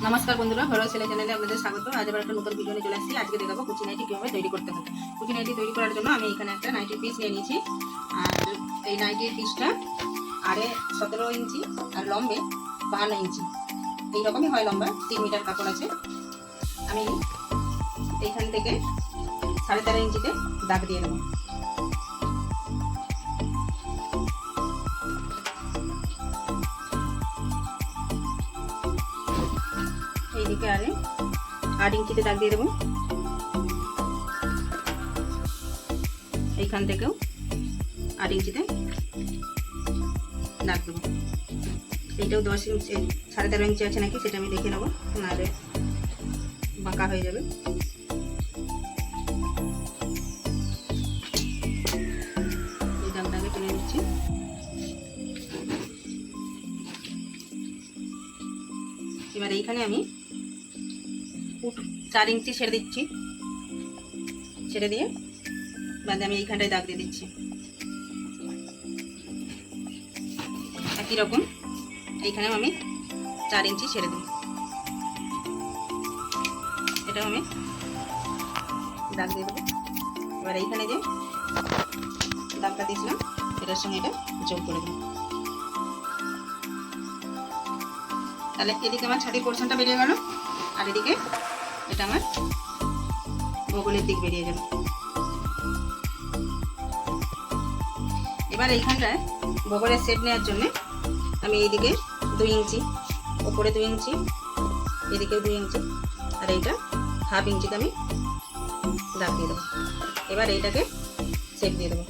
নমস্কার বন্ধুরা, ঘরোয়া সেলাই চ্যানেলে আপনাদের স্বাগত। আজ আবার একটা নতুন ভিডিও নিয়ে চলে আসছি। আজকে দেখাবো কুচি নাইটি কীভাবে তৈরি করতে হবে। কুচি নাইটি তৈরি করার জন্য আমি এখানে একটা নাইটির পিস নিয়ে নিয়েছি। আর এই নাইটির পিসটা আড়ে 17 ইঞ্চি আর লম্বে 52 ইঞ্চি, এইরকমই হয়। লম্বা 3 মিটার কাপড় আছে। আমি এইখান থেকে 13.5 ইঞ্চিতে দাগ দিয়ে দেবো। এইদিকে 8 ইঞ্চিতে দাগ দিয়ে দেবো। এইখান থেকেও 8 ইঞ্চিতে দাগ দেবো। এইটাও 10 ইঞ্চি 13.5 ইঞ্চি আছে নাকি সেটা আমি দেখে নেবো, নাহলে বাঁকা হয়ে যাবে। এই দাগটাকে টেনে নিচ্ছি। এবার এইখানে আমি 4 ইঞ্চি ছেড়ে দিচ্ছি। ছেড়ে দিয়ে বাদে আমি এইখানটায় দাগ দিয়ে দিচ্ছি। একই রকম এইখানেও আমি 4 ইঞ্চি ছেড়ে দিই। এটাও আমি দাগ দিয়ে দেবো। এবার এইখানে যে দাগটা দিয়েছিলাম এটার সঙ্গে এটা যোগ করে দেবো। তাহলে এদিকে আমার ছাতির পোর্শনটা বেরিয়ে গেল, আর এদিকে এটা আমার বগলের দিক বেরিয়ে যাবে। এবার এইখানটায় বগলের সেট নেওয়ার জন্য আমি এইদিকে 2 ইঞ্চি, ওপরে 2 ইঞ্চি, এদিকেও 2 ইঞ্চি, আর এইটা 1/2 ইঞ্চিতে আমি দাগ দিয়ে দেবো। এবার এইটাকে শেপ দিয়ে দেবো,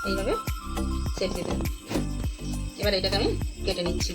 এইভাবে শেপ দিয়ে দেবো। এবার এইটাকে আমি কেটে নিচ্ছি।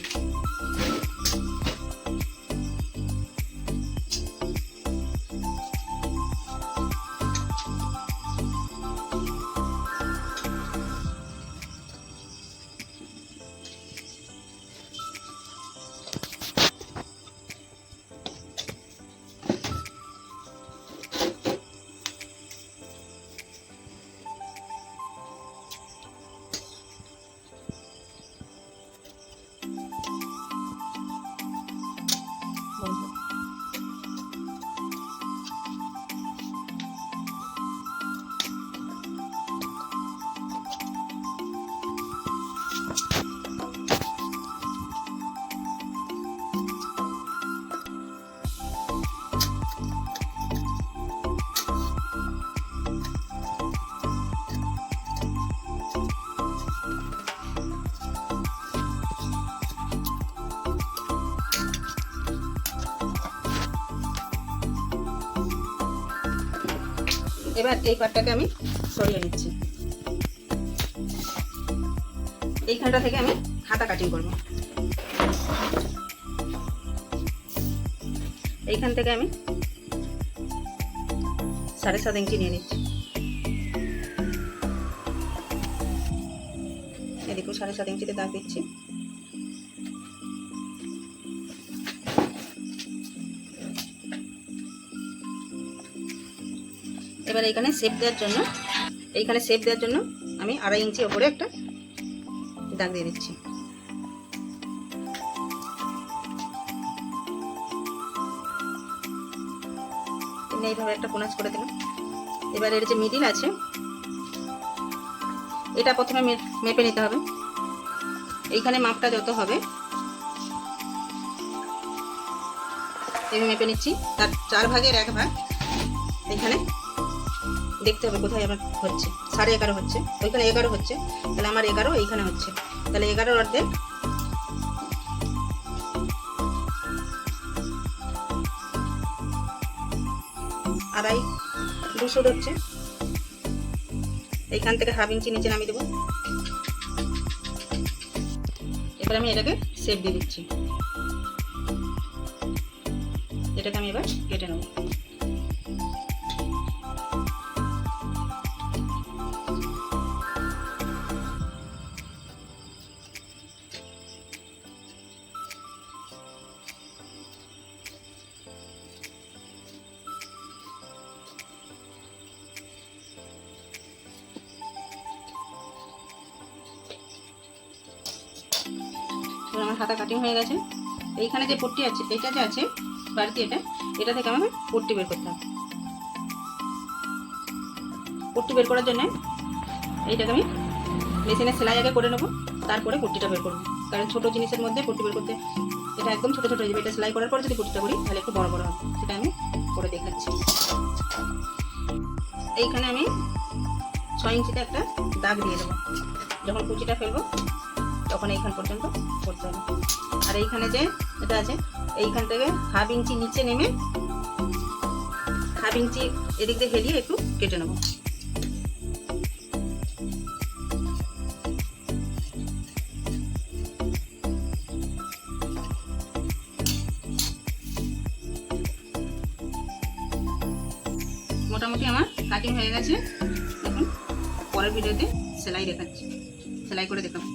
এবার এই পাটটাকে আমি সরিয়ে নিচ্ছি। এইখানটা থেকে আমি হাতা কাটিং করব। এইখান থেকে আমি 7.5 ইঞ্চি নিয়ে নিচ্ছি। এদিকেও 7.5 ইঞ্চিতে দাগ দিচ্ছি। এবার এইখানে শেপ দেওয়ার জন্য আমি 2.5 ইঞ্চি ওপরে একটা দাগ দিয়ে দিচ্ছি। এইভাবে একটা কোনাচ করে দিলাম। এবার এর যে মিডিল আছে এটা প্রথমে মেপে নিতে হবে। এইখানে মাপটা যত হবে এইভাবে মেপে নিচ্ছি। তার 4 ভাগের 1 ভাগ এইখানে দেখতে হবে কোথায় আমার হচ্ছে। 11.5 হচ্ছে, ওইখানে 11 হচ্ছে, তাহলে আমার 11 এইখানে হচ্ছে, তাহলে 11 অর্ধেক 2.5 হচ্ছে। এইখান থেকে 1/2 ইঞ্চি নিচে নামিয়ে দেবো। এবার আমি এটাকে শেপ দিয়ে দিচ্ছি। এটাকে আমি এবার কেটে নেব। আমার হাতা কাটিং হয়ে গেছে। এইখানে যে পট্টি আছে, এটা যে আছে বাড়তি, এটা থেকে আমাকে পট্টি বের করতে হবে। পট্টি বের করার জন্য এইটাকে আমি মেশিনে সেলাই আগে করে নেবো, তারপরে পট্টিটা বের করবো। কারণ ছোটো জিনিসের মধ্যে পট্টি বের করতে এটা একদম ছোটো ছোটো হয়ে যাবে। এটা সেলাই করার পরে যদি পট্টিটা করি তাহলে একটু বড় বড় হবে। সেটা আমি করে দেখাচ্ছি। এইখানে আমি 6 ইঞ্চিতে একটা দাগ দিয়ে দেবো। যখন কুচিটা ফেলবো তখন এইখান পর্যন্ত করতে হবে। আর এইখানে যে এটা আছে, এইখান থেকে 1/2 ইঞ্চি নিচে নেমে 1/2 ইঞ্চি এদিক দিয়ে হেলিয়ে একটু কেটে নেবো। মোটামুটি আমার কাটিং হয়ে গেছে। এখন পরের ভিডিওতে সেলাই দেখাচ্ছি, সেলাই করে দেখাবো।